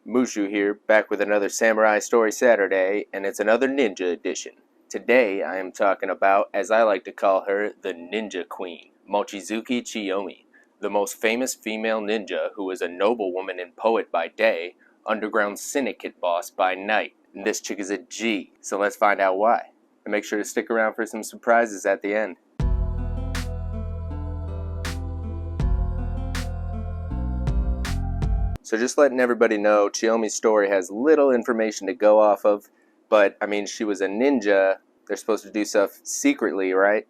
Mushu here, back with another Samurai Story Saturday, and it's another ninja edition. Today I am talking about, as I like to call her, the Ninja Queen, Mochizuki Chiyome, the most famous female ninja who was a noblewoman and poet by day, underground syndicate boss by night. And this chick is a G, so let's find out why. And make sure to stick around for some surprises at the end. So just letting everybody know, Chiyome's story has little information to go off of, but I mean, she was a ninja. They're supposed to do stuff secretly, right?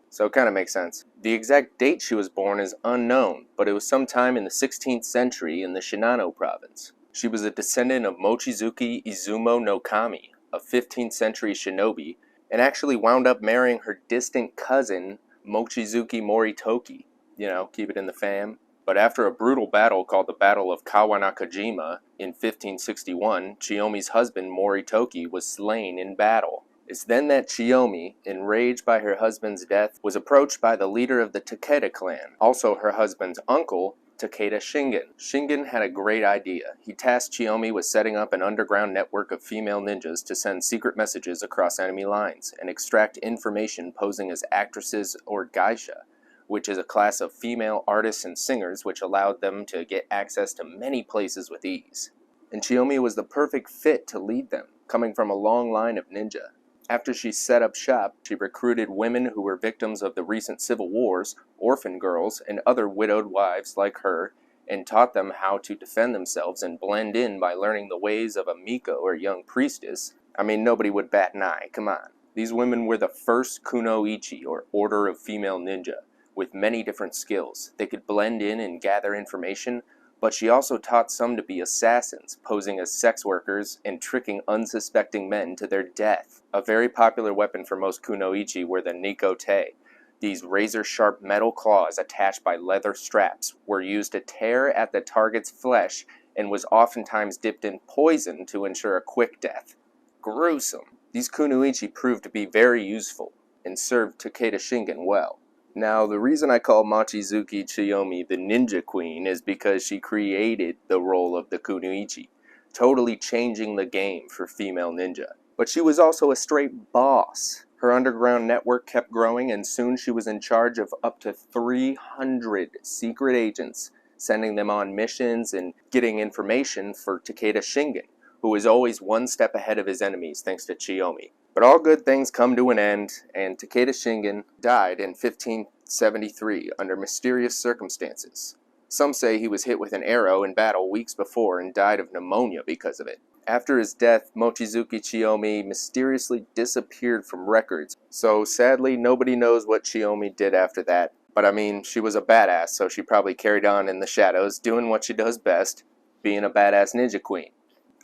So it kind of makes sense. The exact date she was born is unknown, but it was sometime in the 16th century in the Shinano province. She was a descendant of Mochizuki Izumo no Kami, a 15th century shinobi, and actually wound up marrying her distant cousin, Mochizuki Moritoki. You know, keep it in the fam. But after a brutal battle called the Battle of Kawanakajima in 1561, Chiyome's husband Moritoki was slain in battle. It's then that Chiyome, enraged by her husband's death, was approached by the leader of the Takeda clan, also her husband's uncle, Takeda Shingen. Shingen had a great idea. He tasked Chiyome with setting up an underground network of female ninjas to send secret messages across enemy lines and extract information posing as actresses or geisha, which is a class of female artists and singers which allowed them to get access to many places with ease. And Chiyome was the perfect fit to lead them, coming from a long line of ninja. After she set up shop, she recruited women who were victims of the recent civil wars, orphan girls, and other widowed wives like her, and taught them how to defend themselves and blend in by learning the ways of a Miko or young priestess. I mean, nobody would bat an eye, come on. These women were the first Kunoichi, or Order of Female Ninja, with many different skills. They could blend in and gather information, but she also taught some to be assassins, posing as sex workers and tricking unsuspecting men to their death. A very popular weapon for most Kunoichi were the Nikote. These razor-sharp metal claws attached by leather straps were used to tear at the target's flesh and was oftentimes dipped in poison to ensure a quick death. Gruesome. These Kunoichi proved to be very useful and served Takeda Shingen well. Now, the reason I call Mochizuki Chiyome the Ninja Queen is because she created the role of the Kunoichi, totally changing the game for female ninja. But she was also a straight boss. Her underground network kept growing, and soon she was in charge of up to 300 secret agents, sending them on missions and getting information for Takeda Shingen, who was always one step ahead of his enemies thanks to Chiyome. But all good things come to an end, and Takeda Shingen died in 1573 under mysterious circumstances. Some say he was hit with an arrow in battle weeks before and died of pneumonia because of it. After his death, Mochizuki Chiyome mysteriously disappeared from records, so sadly nobody knows what Chiyome did after that. But I mean, she was a badass, so she probably carried on in the shadows, doing what she does best, being a badass ninja queen.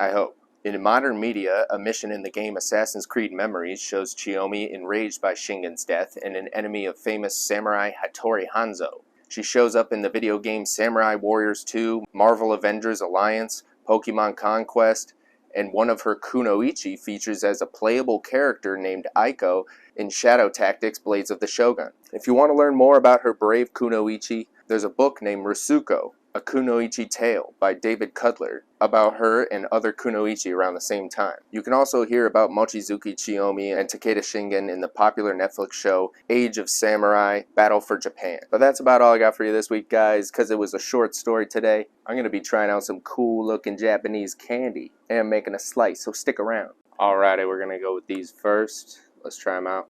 I hope. In modern media, a mission in the game Assassin's Creed Memories shows Chiyome enraged by Shingen's death and an enemy of famous samurai Hattori Hanzo. She shows up in the video game Samurai Warriors 2, Marvel Avengers Alliance, Pokemon Conquest, and one of her Kunoichi features as a playable character named Aiko in Shadow Tactics Blades of the Shogun. If you want to learn more about her brave Kunoichi, there's a book named Rusuko, A Kunoichi Tale by David Cutler, about her and other Kunoichi around the same time. You can also hear about Mochizuki Chiyome and Takeda Shingen in the popular Netflix show Age of Samurai: Battle for Japan. But that's about all I got for you this week, guys. Because it was a short story today, I'm going to be trying out some cool looking Japanese candy and making a slice, so stick around. Alrighty, we're going to go with these first. Let's try them out.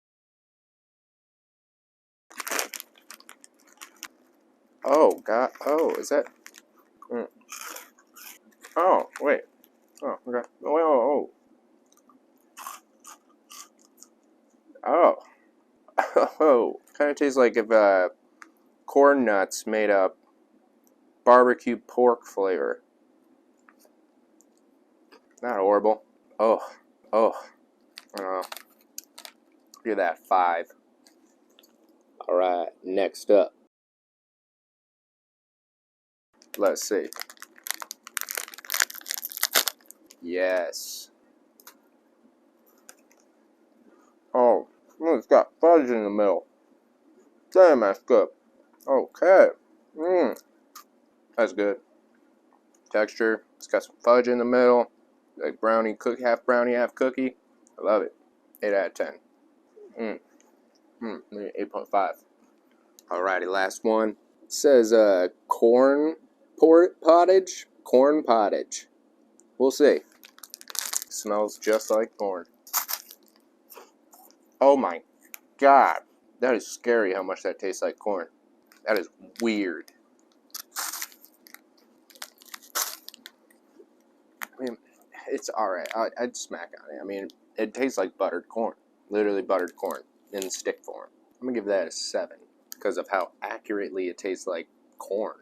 Oh, God. Oh, is that... Oh, wait. Oh, okay. Oh, oh. Oh. Kind of tastes like if corn nuts made up barbecue pork flavor. Not horrible. Oh. Give that 5. Alright, next up. Let's see. Yes. Oh, it's got fudge in the middle. Damn, that's good. Okay. That's good. Texture, It's got some fudge in the middle, like brownie, half brownie, half cookie. I love it. 8 out of 10. Maybe 8.5. Alrighty, last one. It says corn pottage. Corn pottage. We'll see. Smells just like corn. Oh my god. That is scary how much that tastes like corn. That is weird. I mean, it's alright. I'd smack on it. I mean, it tastes like buttered corn. Literally buttered corn in stick form. I'm gonna give that a 7 because of how accurately it tastes like corn.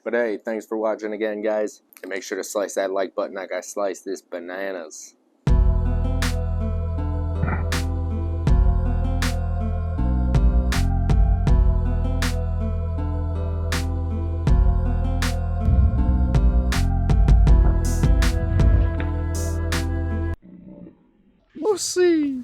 But hey, thanks for watching again, guys. And make sure to slice that like button like I sliced this bananas. We'll see.